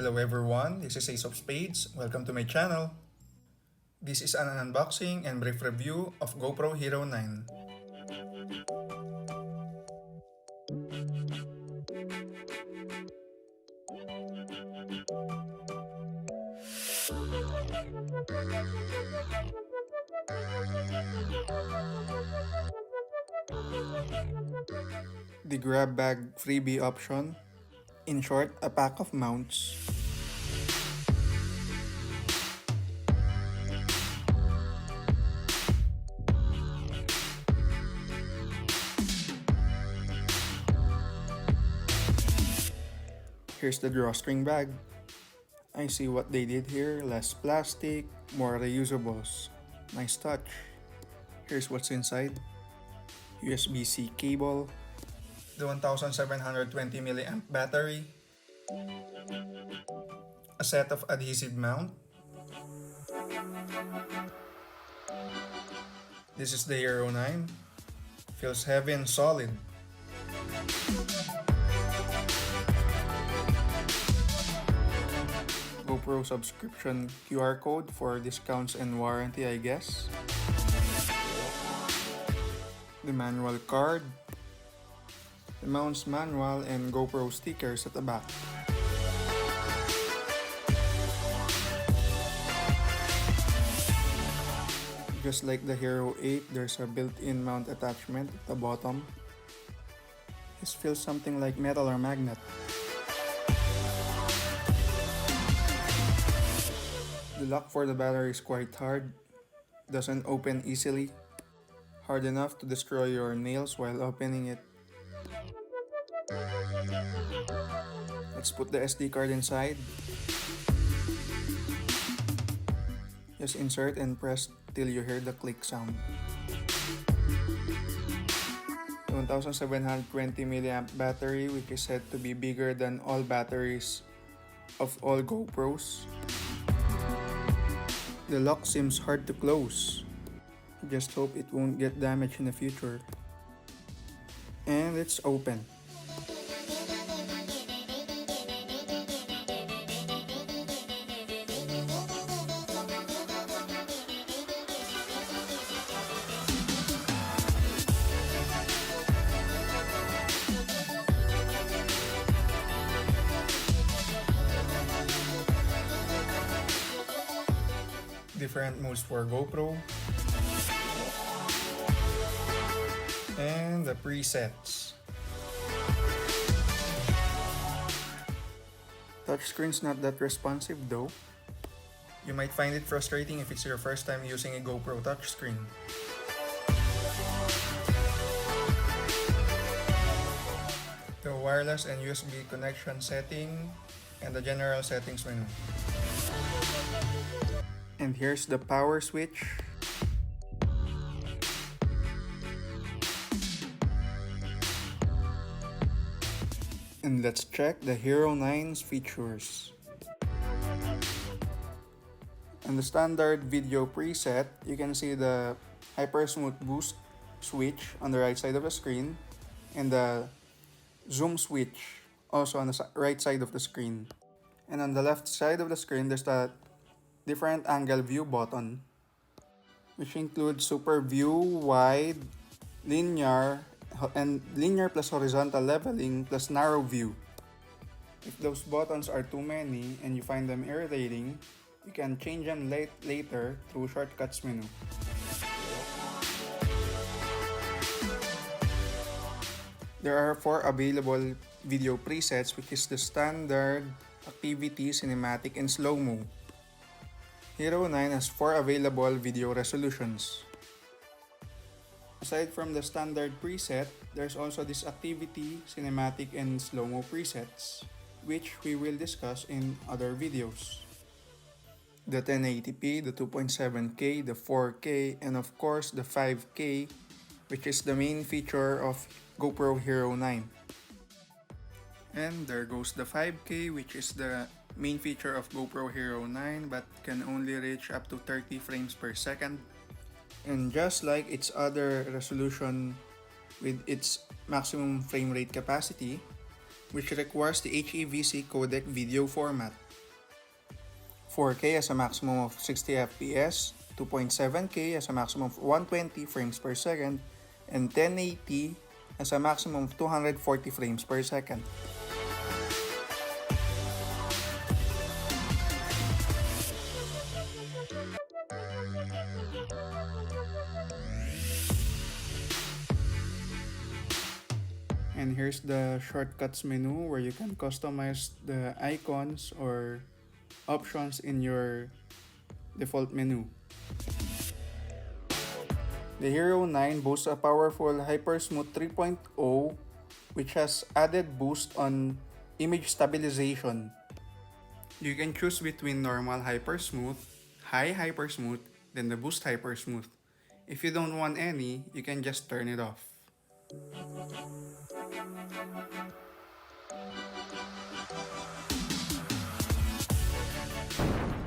Hello everyone, this is Ace of Spades. Welcome to my channel. This is an unboxing and brief review of GoPro Hero 9. The grab bag freebie option. In short, a pack of mounts. Here's the drawstring bag. I see what they did here, less plastic, more reusables. Nice touch. Here's what's inside. USB-C cable, the 1720 mAh battery, a set of adhesive mount. This is the Hero 9. Feels heavy and solid. GoPro subscription QR code for discounts and warranty, I guess. The manual card, the mounts manual, and GoPro stickers at the back. Just like the Hero 8, there's a built-in mount attachment at the bottom. This feels something like metal or magnet. The lock for the battery is quite hard, doesn't open easily. Hard enough to destroy your nails while opening it. Let's put the SD card inside. Just insert and press till you hear the click sound. The 1720 mAh battery, which is said to be bigger than all batteries of all GoPros. The lock seems hard to close. Just hope it won't get damaged in the future. And it's open. Different modes for GoPro. And the presets. Touchscreen's not that responsive though. You might find it frustrating if it's your first time using a GoPro touchscreen. The wireless and USB connection setting and the general settings menu. And here's the power switch. And let's check the Hero 9's features. On the standard video preset, you can see the Hyper Smooth Boost switch on the right side of the screen and the zoom switch also on the right side of the screen. And on the left side of the screen, there's the different angle view button, which includes super view, wide, linear, and linear plus horizontal leveling plus narrow view. If those buttons are too many and you find them irritating, you can change them later through shortcuts menu. There are 4 available video presets, which is the standard, activity, cinematic, and slow-mo. Hero 9 has 4 available video resolutions. Aside from the standard preset, there's also this activity, cinematic, and slow-mo presets, which we will discuss in other videos. The 1080p, the 2.7K, the 4K, and of course the 5K, which is the main feature of GoPro Hero 9. And there goes the 5K, which is the main feature of GoPro Hero 9 but can only reach up to 30 frames per second. And just like its other resolution with its maximum frame rate capacity, which requires the HEVC codec video format. 4K as a maximum of 60 FPS, 2.7K as a maximum of 120 frames per second, and 1080 as a maximum of 240 frames per second. And here's the shortcuts menu where you can customize the icons or options in your default menu. The Hero 9 boasts a powerful Hypersmooth 3.0 which has added boost on image stabilization. You can choose between normal Hypersmooth, high Hypersmooth, then the boost Hypersmooth. If you don't want any, you can just turn it off.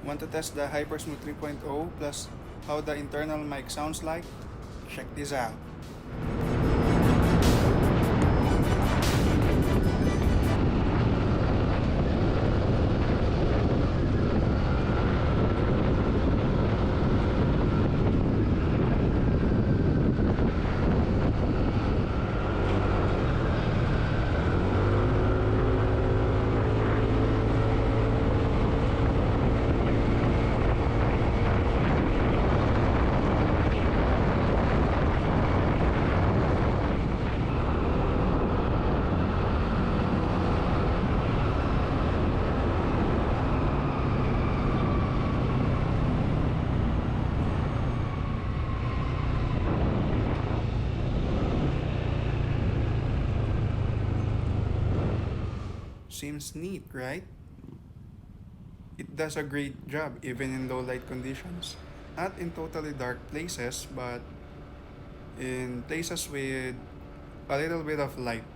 Want to test the Hypersmooth 3.0 plus how the internal mic sounds like? Check this out. Seems neat, right? It does a great job even in low light conditions. Not in totally dark places, but in places with a little bit of light.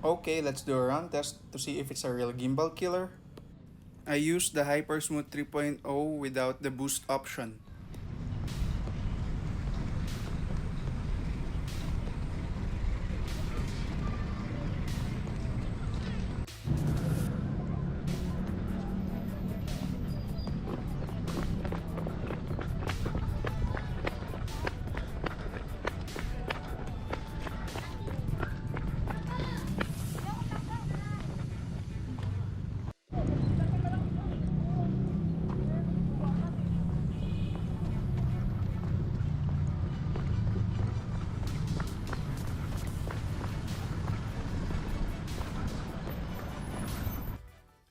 Okay, let's do a run test to see if it's a real gimbal killer. I used the Hypersmooth 3.0 without the boost option.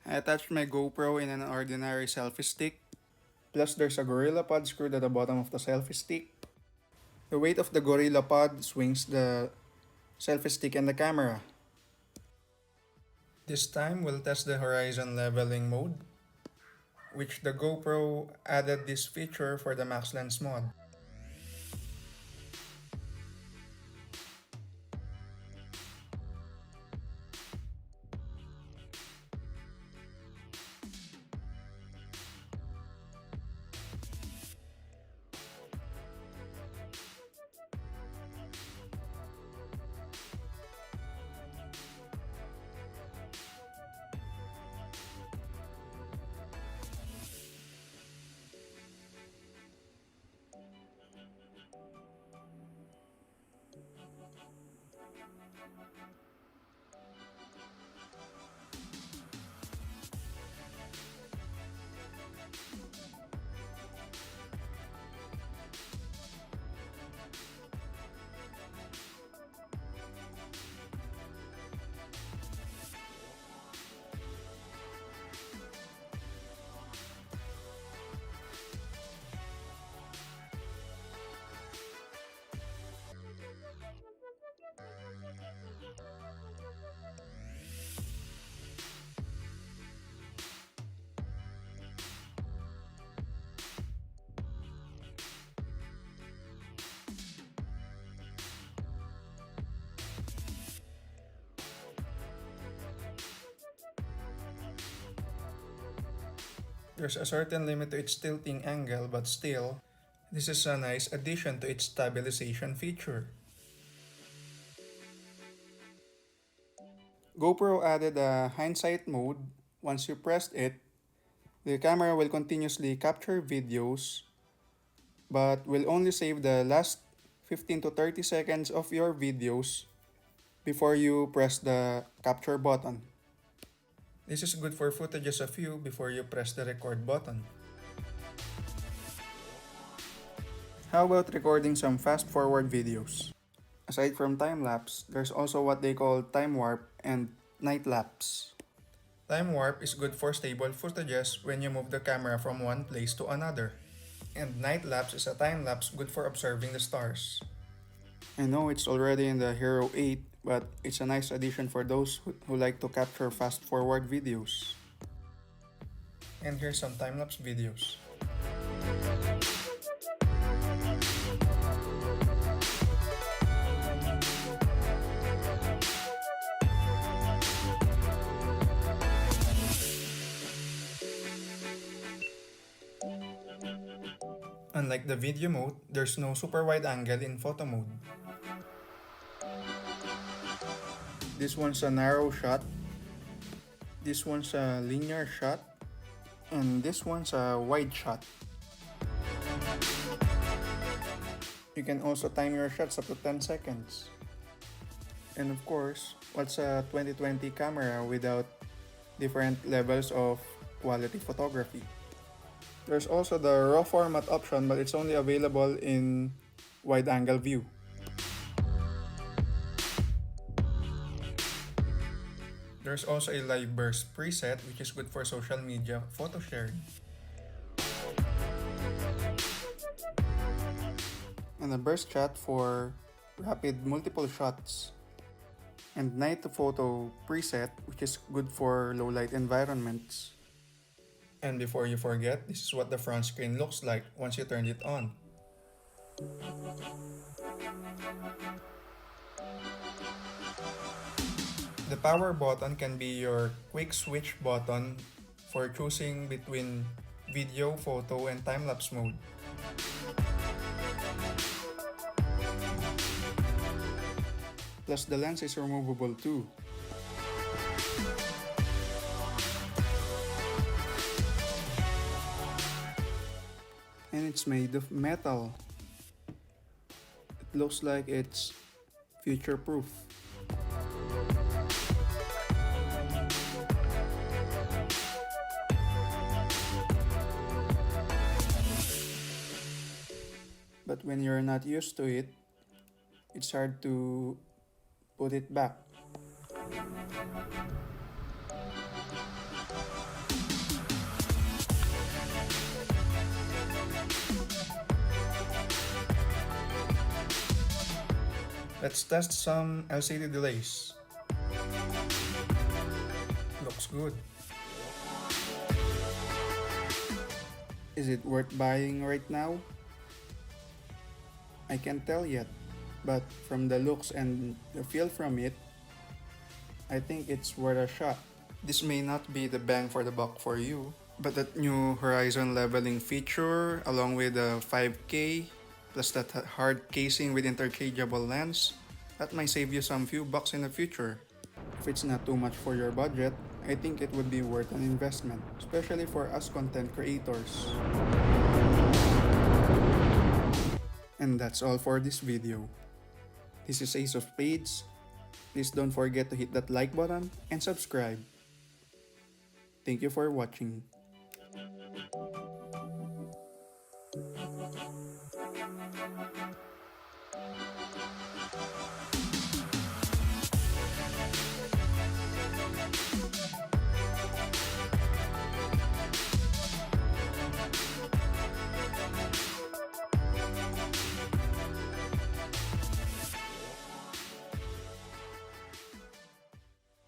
I attached my GoPro in an ordinary selfie stick. Plus there's a Gorilla Pod screwed at the bottom of the selfie stick. The weight of the Gorilla Pod swings the selfie stick and the camera. This time we'll test the horizon leveling mode, which the GoPro added this feature for the max lens mod. There's a certain limit to its tilting angle, but still, this is a nice addition to its stabilization feature. GoPro added a hindsight mode. Once you pressed it, the camera will continuously capture videos but will only save the last 15 to 30 seconds of your videos before you press the capture button. This is good for footages of you before you press the record button. How about recording some fast forward videos? Aside from time-lapse, there's also what they call time warp and night lapse. Time warp is good for stable footages when you move the camera from one place to another. And night lapse is a time lapse good for observing the stars. I know it's already in the Hero 8, but it's a nice addition for those who like to capture fast forward videos. And here's some time-lapse videos. Unlike the video mode, there's no super wide angle in photo mode. This one's a narrow shot, this one's a linear shot, and this one's a wide shot. You can also time your shots up to 10 seconds. And of course, what's a 2020 camera without different levels of quality photography? There's also the RAW format option, but it's only available in wide angle view. There's also a live burst preset, which is good for social media photo sharing. And a burst shot for rapid multiple shots. And night to photo preset, which is good for low light environments. And before you forget, this is what the front screen looks like once you turn it on. The power button can be your quick switch button for choosing between video, photo, and time-lapse mode. Plus the lens is removable too. And it's made of metal. It looks like it's future-proof. But when you're not used to it, it's hard to put it back. Let's test some LCD delays. Looks good. Is it worth buying right now? I can't tell yet, but from the looks and the feel from it, I think it's worth a shot. This may not be the bang for the buck for you, but that new horizon leveling feature along with the 5K plus that hard casing with interchangeable lens, that might save you some few bucks in the future. If it's not too much for your budget, I think it would be worth an investment, especially for us content creators. And that's all for this video. This is Ace of Spades. Please don't forget to hit that like button and subscribe. Thank you for watching.